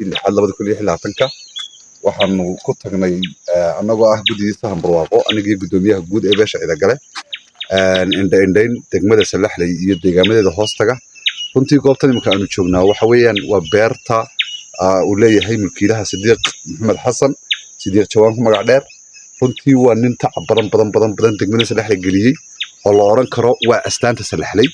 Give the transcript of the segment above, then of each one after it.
اللي حل لبد كل يحل عتنكا waxaanu ku tagnay anagoo ah guddigiisa Hambarwaaqo anigii gudoomiyaha guud ee beesha ila gale indhayn degmada Salaxley iyo deegaamadeeda hoostaga runtii goobtan imika aanu joognaa waxa weeyaan waa beerta uu leeyahay mulkiilaha Sidiiq Maxamed Xasan Sidiiq Jawaan ku magac dheer runtii waa nin tacab badan degmada Salaxley galiyay oo la oran karo waa astaanta Salaxley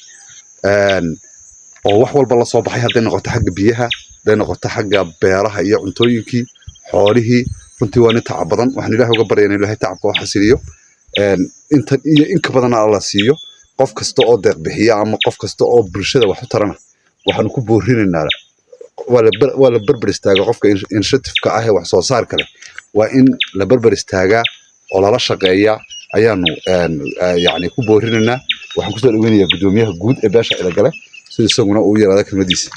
oo wax walba la soo baxay haday noqoto xagga biyaha haday noqoto xagga beeraha iyo cuntooyinkii xoolihii runtii waa nin tacab badan waxaan Ilaahay uga baryaynaa Ilaahay tacabka wax xasiliyo inta iyo in ka badan alla siiyo qof kasta oo deeq bixiya ama qof kasta oo bulshada wax u tarana waxaan ku boorinaynaa wala barbar istaaga qofka initiative-ka ah ee wax soo saar kale waa in la barbar istaaga oo la shaqeeya ayaanu yaani ku boorinaynaa waxaan ku soo dhaweynayaa gudoomiyaha guud ee beesha ila gale sida isaguna uu yiraahdo kelmadiisa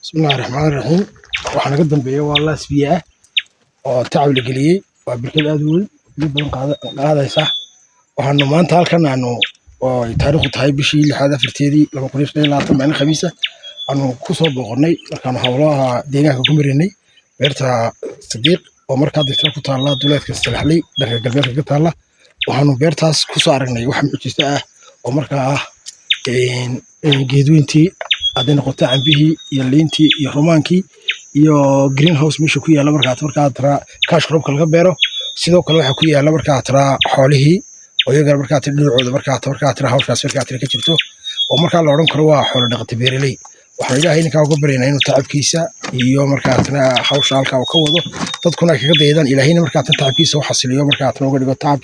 bismillaahir rahmaanir rahiim waxaan naga dambeeyay waa la asbiyaa oo tacab la galiyay waa bilkad aad u weyn dib badan qaadaysa waxaanu maanta halkan aanu oo taariikhdu tahay bishii 6 afarteedii 2022 maalin khamiisa aanu ku soo booqnay markaan hawlaha deegaanka ku marinay beerta Sidiiq oo markaa dadka ku taala duleedka Salaxley dhanka galbeedka ka taala waxaanu beertaas ku soo aragnay wax muujista ah oo markaa ah geedweyntii hadday noqoto cambihii iyo liintii iyo romaankii iyo greenhouse meesha ku yaala markaa tara kaash crop laga beero sidoo kale waxa ku yaala markaa tara xoolihii oo iyaga markaa dhinacooda markaa tara hawshaas markaa tara ka jirto oo markaa la oran karo waa xoolo dhaqato beeraley waxaan Ilaahay ninka uga baryaynaa inuu tacabkiisa iyo markaa tara hawsha halka uu ka wado dadkuna kaga daydaan Ilaahayna markaa tacabkiisa wax xasiliyo markaa tara uga dhigo tacab